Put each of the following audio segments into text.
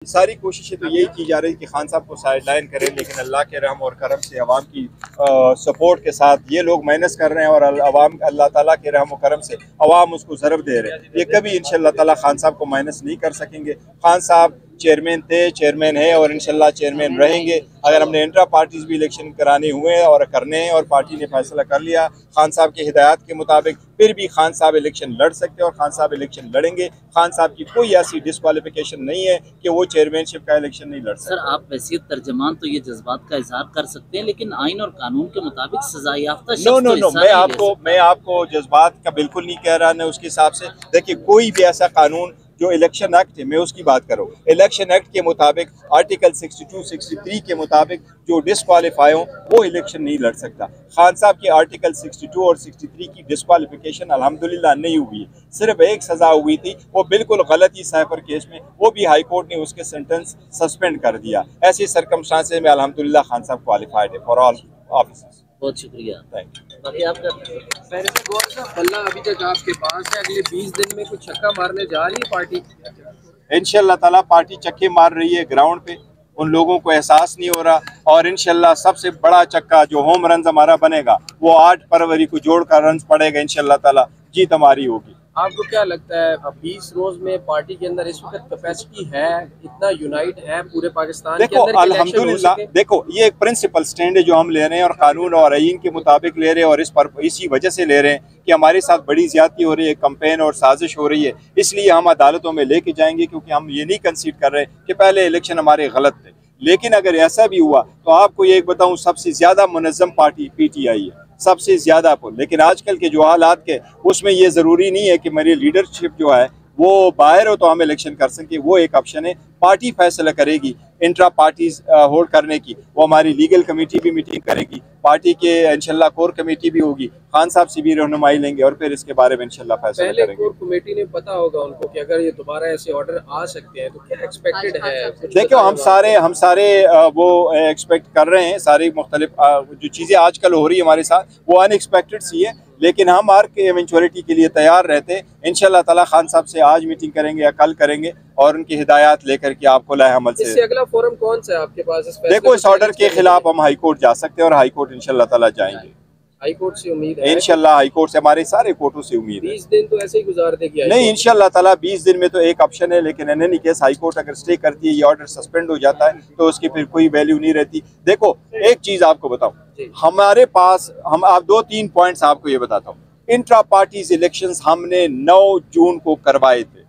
सारी कोशिशें तो यही की जा रही है कि खान साहब को साइडलाइन करें, लेकिन अल्लाह के रहम और करम से अवाम की सपोर्ट के साथ ये लोग मेहनत कर रहे हैं और अवाम अल्लाह ताला के रहम और करम से अवाम उसको ज़रब दे रहे हैं। ये कभी इंशाअल्लाह ताला खान साहब को माइनस नहीं कर सकेंगे। खान साहब चेयरमैन थे, चेयरमैन है और इंशाल्लाह चेयरमैन रहेंगे। अगर हमने इंट्रा पार्टीज भी इलेक्शन कराने हुए हैं और करने हैं और पार्टी ने फैसला कर लिया खान साहब की हिदायत के मुताबिक, फिर भी खान साहब इलेक्शन लड़ सकते हैं और खान साहब इलेक्शन लड़ेंगे। खान साहब की कोई ऐसी डिस्क्वालिफिकेशन नहीं है कि वो चेयरमैनशिप का इलेक्शन नहीं लड़ सकते। सर, आप वैसे तर्जमान तो ये जज्बात का इजहार कर सकते हैं, लेकिन आइन और कानून के मुताबिक सजा याफ्ता नो, मैं आपको जज्बात का बिल्कुल नहीं कह रहा। न उसके हिसाब से देखिए, कोई भी ऐसा कानून जो इलेक्शन एक्ट है, मैं उसकी बात करूँ, इलेक्शन एक्ट के मुताबिक आर्टिकल 62, 63 के मुताबिक जो डिस्क्वालीफाई हो वो इलेक्शन नहीं लड़ सकता। खान साहब की आर्टिकल 62 और 63 की डिस्क्वालिफिकेशन अल्हम्दुलिल्लाह नहीं हुई है। सिर्फ एक सज़ा हुई थी, वो बिल्कुल गलत ही साइफर केस में, वो भी हाई कोर्ट ने उसके सेंटेंस सस्पेंड कर दिया। ऐसी सर्कमस्टांसेस में अल्हम्दुलिल्लाह खान साहब क्वालिफाइड है फॉर ऑल ऑफिसर्स। बहुत शुक्रिया, थैंक यू। बाकी आपका बल्ला अभी तक आपके पास है, अगले 20 दिन में कुछ छक्का मारने जा रही है पार्टी? इंशाल्लाह ताला पार्टी चक्के मार रही है ग्राउंड पे, उन लोगों को एहसास नहीं हो रहा। और इंशाल्लाह सबसे बड़ा चक्का जो होम रन हमारा बनेगा वो 8 फरवरी को जोड़कर रन पड़ेगा। इंशाल्लाह ताला जीत हमारी होगी। आपको क्या लगता है 20 रोज में पार्टी के अंदर इस वक्त कैपेसिटी है, इतना यूनाइट है पूरे पाकिस्तान के देखो अंदर? अल्हम्दुलिल्लाह, देखो ये एक प्रिंसिपल स्टैंड है जो हम ले रहे हैं और कानून और आईन के मुताबिक ले रहे हैं और इसी वजह से ले रहे हैं कि हमारे साथ बड़ी ज्यादती हो रही है, कंपेन और साजिश हो रही है। इसलिए हम अदालतों में लेके जाएंगे, क्योंकि हम ये नहीं कंसीड कर रहे कि पहले इलेक्शन हमारे गलत थे। लेकिन अगर ऐसा भी हुआ तो आपको ये एक बताऊं, सबसे ज्यादा मुनज़्ज़म पार्टी PTI है, सबसे ज्यादा पुल। लेकिन आजकल के जो हालात के उसमें ये ज़रूरी नहीं है कि मेरी लीडरशिप जो है वो बाहर हो तो हम इलेक्शन कर सकें। वो एक ऑप्शन है, पार्टी फैसला करेगी इंट्रा पार्टीज होल्ड करने की। वो हमारी लीगल कमेटी भी मीटिंग करेगी, पार्टी के इंशाल्लाह कोर कमेटी भी होगी, खान साहब से भी रहनुमाई लेंगे और फिर इसके बारे में इंशाल्लाह फैसला पहले करेंगे। कोर कमेटी ने पता होगा उनको कि अगर ये दोबारा ऐसे ऑर्डर आ सकते हैं तो क्या एक्सपेक्टेड है? देखो हम सारे वो एक्सपेक्ट कर रहे हैं। सारी मुख्तलिफ जो चीज़ें आजकल हो रही है हमारे साथ वो अनएक्सपेक्टेड सी है, लेकिन हम हर के इवेंचुअलिटी के लिए तैयार रहते हैं। इंशाल्लाह ताला खान साहब से आज मीटिंग करेंगे या कल करेंगे और उनकी हिदायत लेकर के आपको लाए अमल से। इससे अगला फोरम कौन सा है आपके पास? देखो, इस ऑर्डर के खिलाफ हम हाई कोर्ट जा सकते हैं और हाई कोर्ट इंशाल्लाह ताला जाएंगे। हाई कोर्ट से उम्मीद है? इंशाल्लाह हाई कोर्ट से, हमारे सारे कोर्टों से उम्मीद है। 20 दिन तो ऐसे ही गुजार देगी? नहीं, इंशाल्लाह ताला 20 दिन में तो एक ऑप्शन है, लेकिन in any case high court अगर स्टे करती है, ये ऑर्डर सस्पेंड हो जाता है तो उसकी फिर कोई वैल्यू नहीं रहती। देखो एक चीज आपको बताऊं, हमारे पास आप 2-3 पॉइंट्स आपको ये बताता हूँ। इंट्रा पार्टीज इलेक्शंस हमने 9 जून को करवाए थे।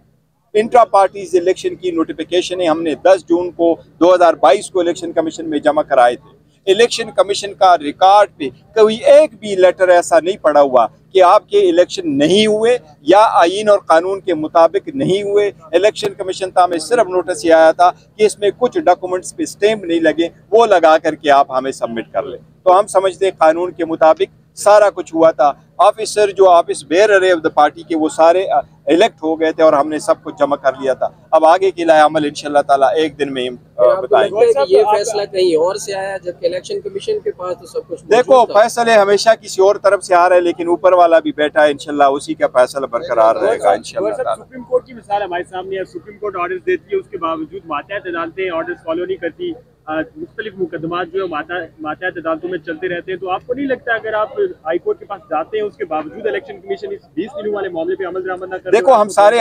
इंट्रा पार्टीज इलेक्शन की नोटिफिकेशन हमने 10 जून को 2022 को इलेक्शन कमीशन में जमा कराए थे। इलेक्शन कमीशन का रिकॉर्ड पे कोई एक भी लेटर ऐसा नहीं पड़ा हुआ कि आपके इलेक्शन नहीं हुए या आईन और कानून के मुताबिक नहीं हुए। इलेक्शन कमीशन था, हमें सिर्फ नोटिस ये आया था कि इसमें कुछ डॉक्यूमेंट्स पे स्टैम्प नहीं लगे, वो लगा करके आप हमें सबमिट कर लें। तो हम समझते हैं कानून के मुताबिक सारा कुछ हुआ था। ऑफिसर जो ऑफिस बेरर है ऑफ द पार्टी के वो सारे इलेक्ट हो गए थे और हमने सब कुछ जमा कर लिया था। अब आगे के लिए अमल इंशाल्लाह ताला एक दिन में बताएंगे। ये फैसला कहीं और से आया जबकि इलेक्शन कमीशन के पास तो सब कुछ देखो फैसले हमेशा किसी और तरफ से आ रहे हैं, लेकिन ऊपर वाला भी बैठा है, इंशाल्लाह उसी का फैसला बरकरार रहेगा इंशाल्लाह। सुप्रीम कोर्ट की मिसाल हमारे सामने है। सुप्रीम कोर्ट ऑर्डर्स देती है, उसके बावजूद मातहत अदालतें ऑर्डर्स फॉलो नहीं करती। मुख्तलिफ मुकदमात जो है मातहत अदालतों में चलते रहते हैं। तो आपको नहीं लगता अगर आप हाई कोर्ट के पास जाते हैं उसके बावजूद इलेक्शन कमीशन इस 20 दिनों वाले मामले पे अमल दरामद न करे? देखो हम सारे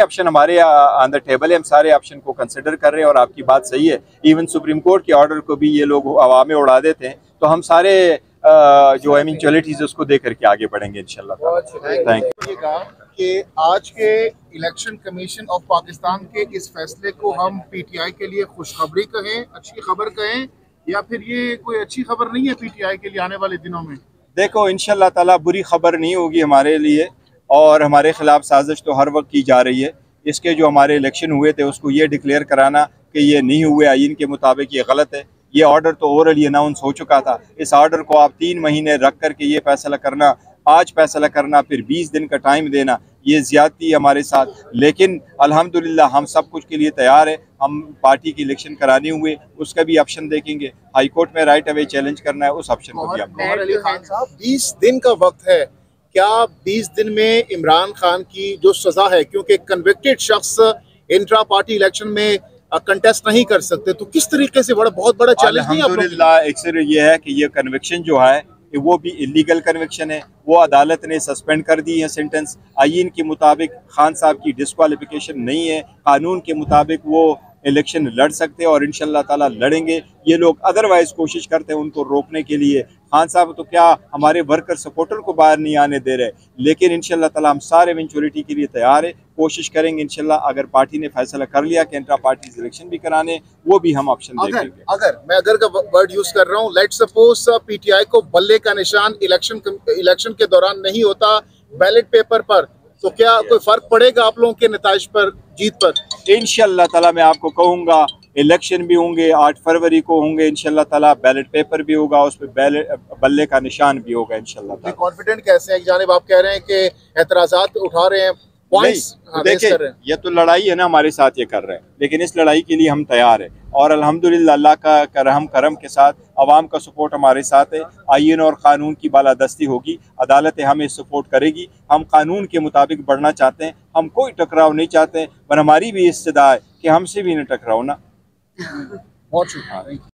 ऑप्शन हमारे ऑन द टेबल है, हम सारे ऑप्शन को कंसिडर कर रहे हैं और आपकी बात सही है। इवन सुप्रीम कोर्ट के ऑर्डर को भी ये लोग हवा में उड़ा देते हैं। तो हम सारे जो इवेंचुअलिटीज उसको देख करके आगे बढ़ेंगे इंशाल्लाह। Thank you. कि आज के इलेक्शन कमीशन ऑफ पाकिस्तान के इस फैसले को हम PTI के लिए खुशखबरी कहें, अच्छी खबर कहें, या फिर ये कोई अच्छी खबर नहीं है PTI के लिए आने वाले दिनों में? देखो इंशाल्लाह ताला बुरी खबर नहीं होगी हमारे लिए, और हमारे खिलाफ साजिश तो हर वक्त की जा रही है। इसके जो हमारे इलेक्शन हुए थे उसको ये डिक्लेयर कराना कि ये नहीं हुए आईन के मुताबिक, ये गलत है। ये ऑर्डर तो ओरली अनाउंस हो चुका था। इस ऑर्डर को आप 3 महीने रख करके ये फैसला करना, आज फैसला करना, फिर 20 दिन का टाइम देना, ये ज्यादती है हमारे साथ। लेकिन अल्हम्दुलिल्लाह हम सब कुछ के लिए तैयार है। हम पार्टी की इलेक्शन कराने हुए उसका भी ऑप्शन देखेंगे। हाई कोर्ट में राइट अवे चैलेंज करना है, उस ऑप्शन को भी हम। गौहर अली खान साहब, 20 दिन का वक्त है, क्या 20 दिन में इमरान खान की जो सजा है, क्योंकि कन्विक्टेड शख्स इंट्रा पार्टी इलेक्शन में कंटेस्ट नहीं कर सकते, तो किस तरीके से बहुत बड़ा चैलेंज नहीं है आप लोगों के लिए? अल्हम्दुलिल्लाह अक्सर ये है कि ये कन्विक्शन जो है कि वो भी इलीगल कन्विक्शन है, वो अदालत ने सस्पेंड कर दी है सेंटेंस। आईन के मुताबिक खान साहब की डिस्क्वालिफिकेशन नहीं है, कानून के मुताबिक वो इलेक्शन लड़ सकते हैं और इंशाल्लाह ताला लड़ेंगे। ये लोग अदरवाइज कोशिश करते हैं उनको रोकने के लिए। खान साहब तो क्या हमारे वर्कर सपोर्टर को बाहर नहीं आने दे रहे, लेकिन इंशाल्लाह ताला हम सारे इवेंचुअलिटी के लिए तैयार है, कोशिश करेंगे इंशाल्लाह। अगर पार्टी ने फैसला कर लिया कि इंट्रा पार्टी इलेक्शन भी कराने, वो भी हम ऑप्शन देखेंगे। अगर का वर्ड यूज कर रहा हूँ, लेट सपोज पीटीआई को बल्ले का निशान इलेक्शन के दौरान नहीं होता बैलेट पेपर पर, तो क्या कोई फर्क पड़ेगा आप लोगों के नताइज पर, जीत पर? इंशाल्लाह ताला मैं आपको कहूँगा इलेक्शन भी होंगे, 8 फरवरी को होंगे इंशाल्लाह ताला, बैलेट पेपर भी होगा, उस पर बल्ले का निशान भी होगा इंशाल्लाह ताला। कॉन्फिडेंट कैसे हैं? एक जानिब आप कह रहे हैं कि एतराज़ात उठा रहे हैं, पॉइंट्स देखिए ये तो लड़ाई है ना, हमारे साथ ये कर रहे हैं, लेकिन इस लड़ाई के लिए हम तैयार हैं और अल्हम्दुलिल्लाह अल्लाह का करम के साथ अवाम का सपोर्ट हमारे साथ है। आईन और कानून की बालादस्ती होगी, अदालतें हमें सपोर्ट करेगी। हम कानून के मुताबिक बढ़ना चाहते हैं, हम कोई टकराव नहीं चाहते, पर हमारी भी इस्तदा है कि हमसे भी न टकराओ ना। बहुत शुक्रिया।